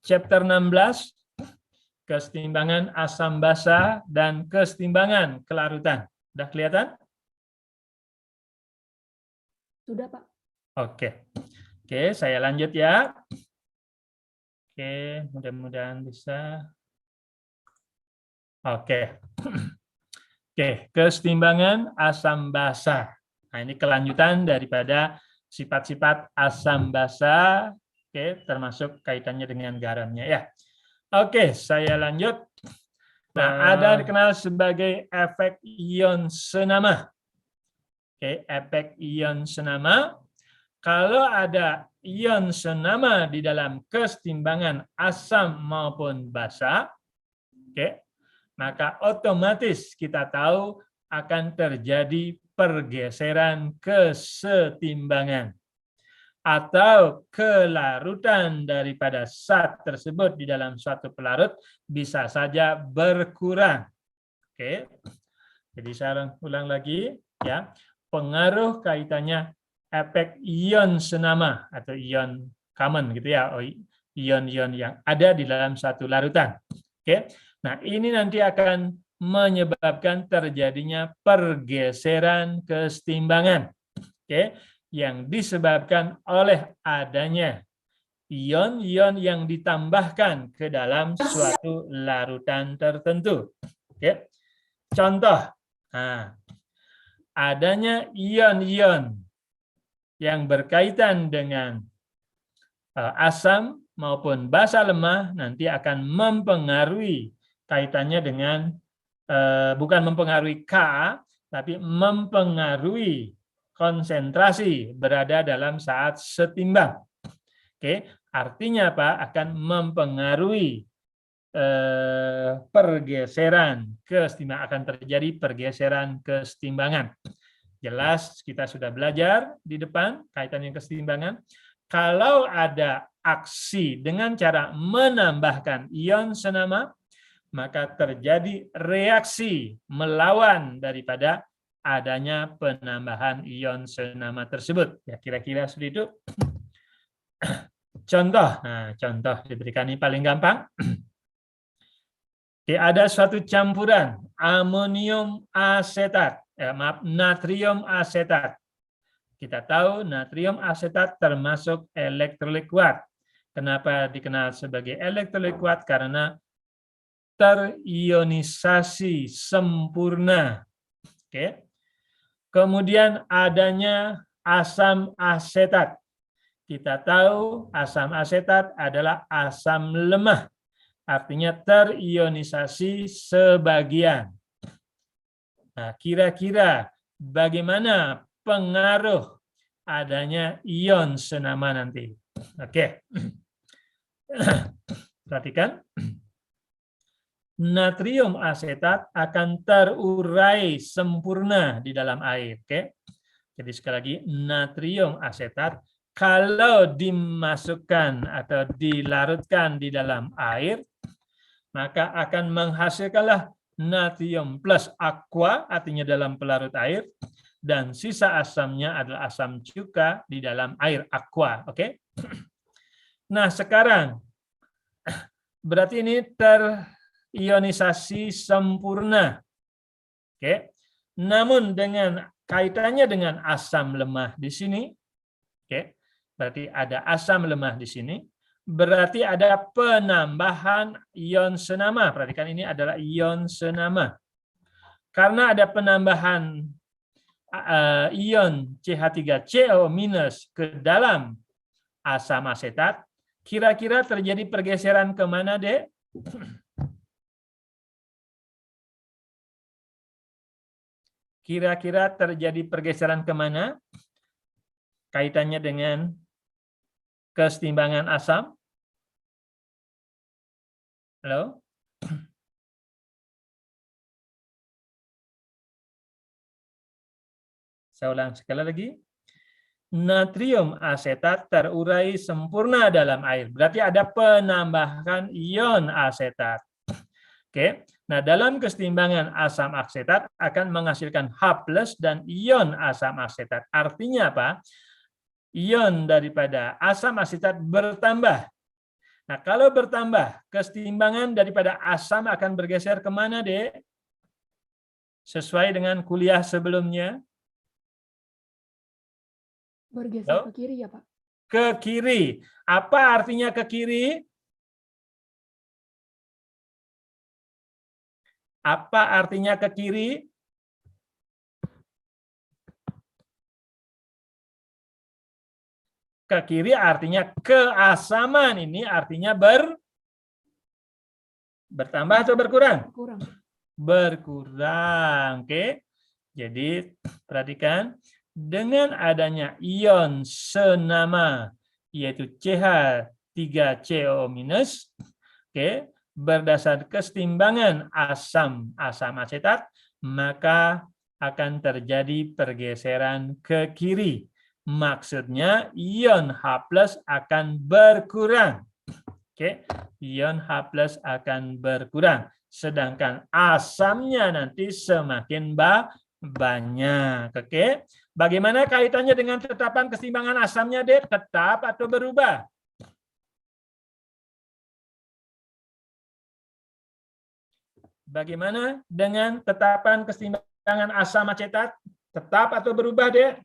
chapter 16, kesetimbangan asam basa dan kesetimbangan kelarutan. Sudah kelihatan? Sudah, Pak. Oke. Oke, saya lanjut ya. Oke, mudah-mudahan bisa. Oke. Oke, kesetimbangan asam basa. Nah, ini kelanjutan daripada sifat-sifat asam basa, oke, termasuk kaitannya dengan garamnya ya. Oke, saya lanjut. Nah, ada yang dikenal sebagai efek ion senama. Oke, efek ion senama. Kalau ada ion senama di dalam kesetimbangan asam maupun basa, oke, maka otomatis kita tahu akan terjadi pergeseran kesetimbangan atau kelarutan daripada zat tersebut di dalam suatu pelarut bisa saja berkurang. Oke. Jadi saya ulang lagi ya. Pengaruh kaitannya efek ion senama atau ion common gitu ya, ion-ion yang ada di dalam satu larutan. Oke. Nah, ini nanti akan menyebabkan terjadinya pergeseran kesetimbangan. Oke, yang disebabkan oleh adanya ion-ion yang ditambahkan ke dalam suatu larutan tertentu. Oke. Contoh, nah, adanya ion-ion yang berkaitan dengan asam maupun basa lemah nanti akan mempengaruhi kaitannya dengan bukan mempengaruhi K, tapi mempengaruhi konsentrasi berada dalam saat setimbang. Oke, artinya apa? Akan mempengaruhi pergeseran kesetimbangan, akan terjadi pergeseran kesetimbangan. Jelas kita sudah belajar di depan kaitan yang kesetimbangan. Kalau ada aksi dengan cara menambahkan ion senama, maka terjadi reaksi melawan daripada adanya penambahan ion senama tersebut. Ya, kira-kira seperti itu. Contoh, nah contoh diberikan ini paling gampang. Oke, ada suatu campuran amonium asetat, natrium asetat. Kita tahu natrium asetat termasuk elektrolit kuat. Kenapa dikenal sebagai elektrolit kuat? Karena terionisasi sempurna. Oke. Kemudian adanya asam asetat. Kita tahu asam asetat adalah asam lemah. Artinya terionisasi sebagian. Nah, kira-kira bagaimana pengaruh adanya ion senama nanti? Oke. Perhatikan. Natrium asetat akan terurai sempurna di dalam air. Oke. Jadi sekali lagi, natrium asetat kalau dimasukkan atau dilarutkan di dalam air, maka akan menghasilkanlah natrium plus aqua, artinya dalam pelarut air, dan sisa asamnya adalah asam cuka di dalam air aqua. Oke. Nah, sekarang berarti ini terionisasi sempurna. Oke. Namun dengan kaitannya dengan asam lemah di sini, oke. Berarti ada asam lemah di sini. Berarti ada penambahan ion senama. Perhatikan ini adalah ion senama. Karena ada penambahan ion CH3CO- ke dalam asam asetat, kira-kira terjadi pergeseran kemana, Dek? Kira-kira terjadi pergeseran kemana? Kaitannya dengan kesetimbangan asam? Halo? Saya ulang sekali lagi. Natrium asetat terurai sempurna dalam air. Berarti ada penambahan ion asetat. Oke. Nah, dalam kesetimbangan asam asetat akan menghasilkan H+ dan ion asam asetat. Artinya apa? Ion daripada asam asetat bertambah. Nah, kalau bertambah, kesetimbangan daripada asam akan bergeser kemana, Dek? Sesuai dengan kuliah sebelumnya. Bergeser ke kiri ya, Pak? Ke kiri. Apa artinya ke kiri? Apa artinya ke kiri? Ke kiri artinya keasaman. Ini artinya bertambah atau berkurang? Berkurang. Berkurang. Oke. Jadi perhatikan, dengan adanya ion senama yaitu CH3CO-, oke, berdasar kesetimbangan asam asetat, maka akan terjadi pergeseran ke kiri. Maksudnya ion H+ akan berkurang. Oke, ion H+ akan berkurang. Sedangkan asamnya nanti semakin banyak. Oke, bagaimana kaitannya dengan tetapan keseimbangan asamnya, Dek? Tetap atau berubah? Bagaimana dengan tetapan keseimbangan asam asetat? Tetap atau berubah, Dek?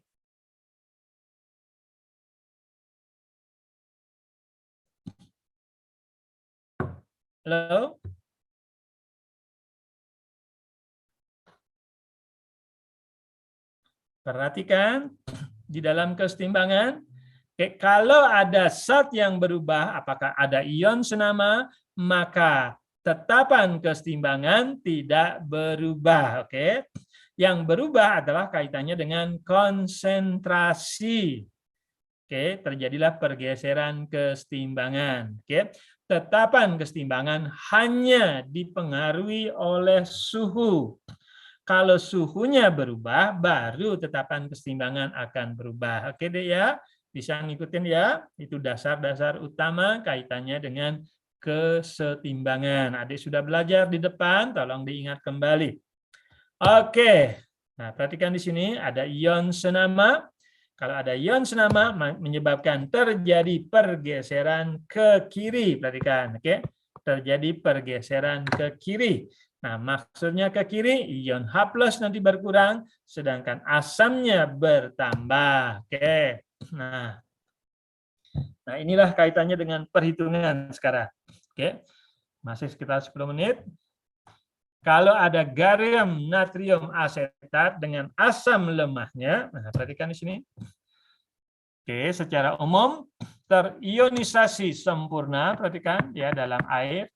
Halo? Perhatikan di dalam kesetimbangan, kalau ada zat yang berubah, apakah ada ion senama, maka tetapan kesetimbangan tidak berubah. Oke, yang berubah adalah kaitannya dengan konsentrasi. Oke, terjadilah pergeseran kesetimbangan. Oke, tetapan kesetimbangan hanya dipengaruhi oleh suhu. Kalau suhunya berubah, baru tetapan kesetimbangan akan berubah. Oke deh ya, bisa ngikutin ya. Itu dasar-dasar utama kaitannya dengan kesetimbangan. Adik sudah belajar di depan, tolong diingat kembali. Oke, nah perhatikan di sini ada ion senama. Kalau ada ion senama menyebabkan terjadi pergeseran ke kiri. Perhatikan, oke? Terjadi pergeseran ke kiri. Nah, maksudnya ke kiri, ion H+ nanti berkurang, sedangkan asamnya bertambah. Oke. Nah, inilah kaitannya dengan perhitungan sekarang. Oke. Masih sekitar 10 menit. Kalau ada garam natrium asetat dengan asam lemahnya, nah perhatikan di sini. Oke, secara umum terionisasi sempurna, perhatikan ya dalam air.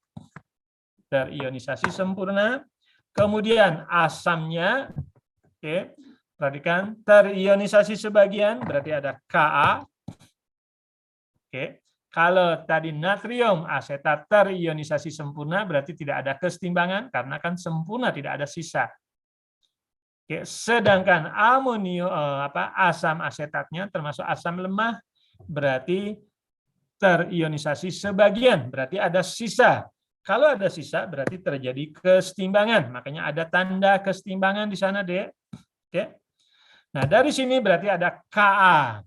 Terionisasi sempurna. Kemudian asamnya, oke, perhatikan terionisasi sebagian, berarti ada Ka. Oke, kalau tadi natrium asetat terionisasi sempurna, berarti tidak ada kesetimbangan karena kan sempurna, tidak ada sisa. Oke, sedangkan asam asetatnya termasuk asam lemah, berarti terionisasi sebagian, berarti ada sisa. Kalau ada sisa berarti terjadi kesetimbangan. Makanya ada tanda kesetimbangan di sana, Dek. Oke. Nah, dari sini berarti ada Ka.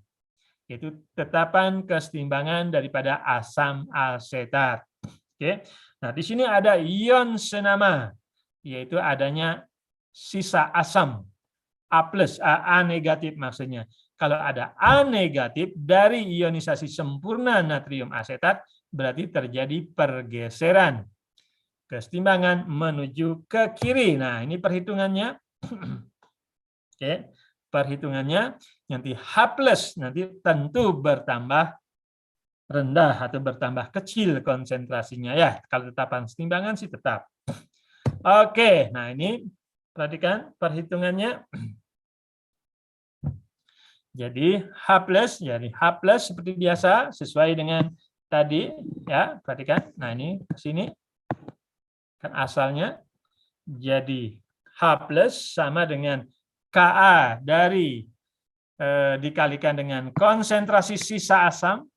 Itu tetapan kesetimbangan daripada asam asetat. Oke. Nah, di sini ada ion senama, yaitu adanya sisa asam. A negatif maksudnya. Kalau ada A negatif dari ionisasi sempurna natrium asetat, berarti terjadi pergeseran kesetimbangan menuju ke kiri. Nah, ini perhitungannya. Oke, perhitungannya nanti H+ nanti tentu bertambah rendah atau bertambah kecil konsentrasinya ya. Kalau tetapan kesetimbangan sih tetap. Oke, nah ini perhatikan perhitungannya. Jadi H+, jadi H+ seperti biasa sesuai dengan tadi ya, perhatikan. Nah, ini ke sini kan asalnya jadi H+ sama dengan Ka dari dikalikan dengan konsentrasi sisa asam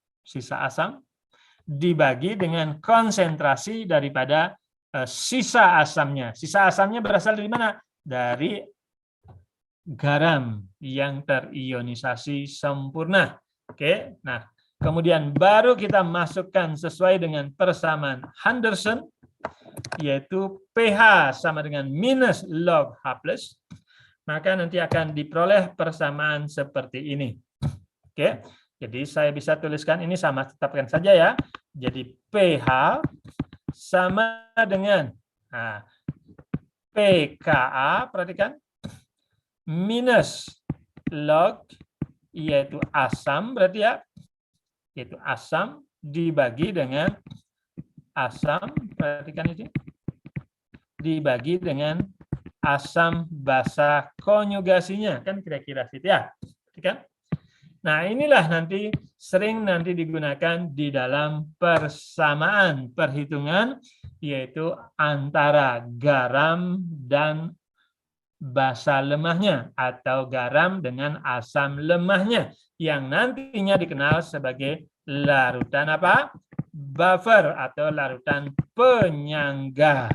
dibagi dengan konsentrasi daripada sisa asamnya. Sisa asamnya berasal dari mana? Dari garam yang terionisasi sempurna. Oke, nah Kemudian baru kita masukkan sesuai dengan persamaan Henderson, yaitu pH sama dengan minus log H+, maka nanti akan diperoleh persamaan seperti ini. Oke, jadi saya bisa tuliskan ini sama, tetapkan saja ya. Jadi pH sama dengan pKa, perhatikan, minus log, yaitu asam, berarti ya, yaitu asam dibagi dengan asam, perhatikan itu, dibagi dengan asam basa konjugasinya, kan kira-kira situ ya, perhatikan. Nah, inilah nanti sering digunakan di dalam persamaan perhitungan, yaitu antara garam dan basa lemahnya atau garam dengan asam lemahnya yang nantinya dikenal sebagai larutan apa? Buffer atau larutan penyangga.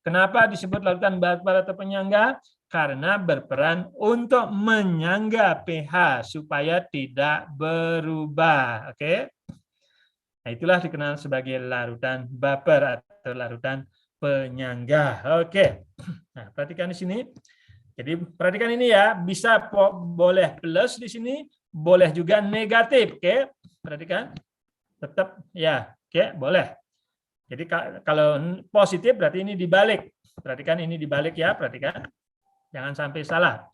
Kenapa disebut larutan buffer atau penyangga? Karena berperan untuk menyangga pH supaya tidak berubah. Oke. Nah, itulah dikenal sebagai larutan buffer atau larutan penyangga. Oke. Nah, perhatikan di sini. Jadi perhatikan ini ya, bisa boleh plus di sini, boleh juga negatif. Oke. Perhatikan. Tetap ya, oke, boleh. Jadi kalau positif berarti ini dibalik. Perhatikan ini dibalik ya, perhatikan. Jangan sampai salah.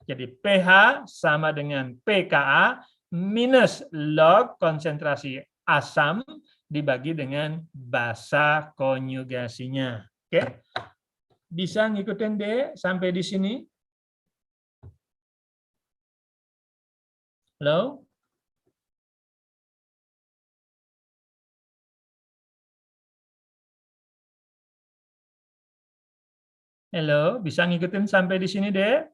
Jadi pH sama dengan pKa minus log konsentrasi asam dibagi dengan basa konjugasinya. Oke. Bisa ngikutin D sampai di sini? Halo? Halo, bisa ngikutin sampai di sini, Dek?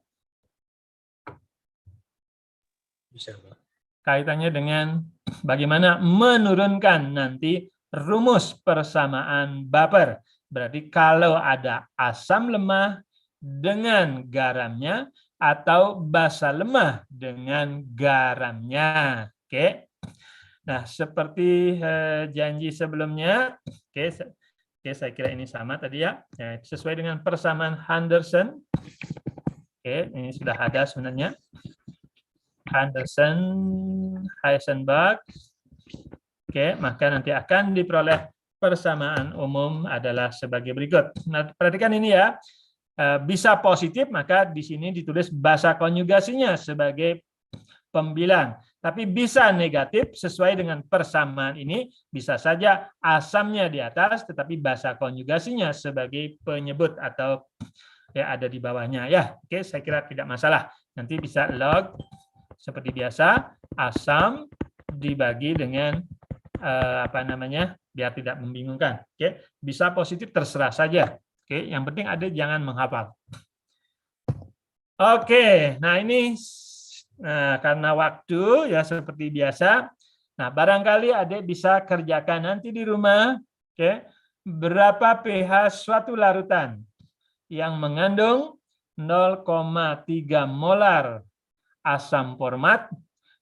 Bisa, Pak. Kaitannya dengan bagaimana menurunkan nanti rumus persamaan baper. Berarti kalau ada asam lemah dengan garamnya atau basa lemah dengan garamnya. Oke. Nah, seperti janji sebelumnya, oke, saya kira ini sama tadi ya. Sesuai dengan persamaan Henderson. Oke, ini sudah ada sebenarnya. Henderson, Heisenberg. Oke, maka nanti akan diperoleh persamaan umum adalah sebagai berikut. Nah, perhatikan ini ya. Bisa positif, maka di sini ditulis basa konjugasinya sebagai pembilang. Tapi bisa negatif sesuai dengan persamaan ini, bisa saja asamnya di atas, tetapi basa konjugasinya sebagai penyebut atau ya ada di bawahnya. Ya, oke, saya kira tidak masalah. Nanti bisa log seperti biasa, asam dibagi dengan apa namanya, biar tidak membingungkan. Oke, bisa positif terserah saja. Oke, yang penting ada jangan menghafal. Oke, nah ini. Nah, karena waktu ya seperti biasa. Nah, barangkali adik bisa kerjakan nanti di rumah. Oke, berapa pH suatu larutan yang mengandung 0,3 molar asam format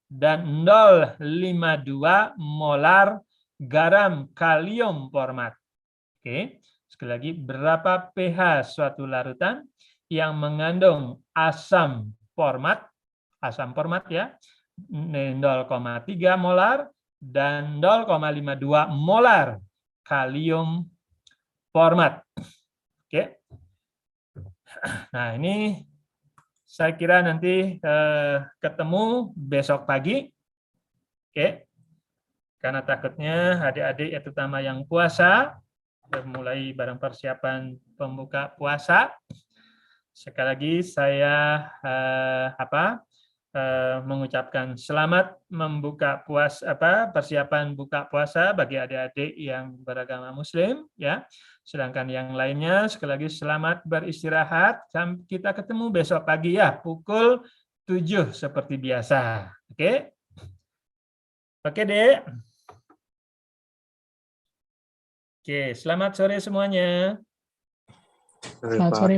dan 0,52 molar garam kalium format. Oke, sekali lagi berapa pH suatu larutan yang mengandung asam format ya, 0,3 molar dan 0,52 molar kalium format. Oke. Nah, ini saya kira nanti ketemu besok pagi. Oke. Karena takutnya adik-adik terutama yang puasa, mulai barang persiapan pembuka puasa. Sekali lagi saya mengucapkan selamat membuka persiapan buka puasa bagi adik-adik yang beragama Muslim ya. Sedangkan yang lainnya sekali lagi selamat beristirahat. Kita ketemu besok pagi ya pukul 7 seperti biasa. Oke. Oke, Dek. Oke, selamat sore semuanya. Selamat sore.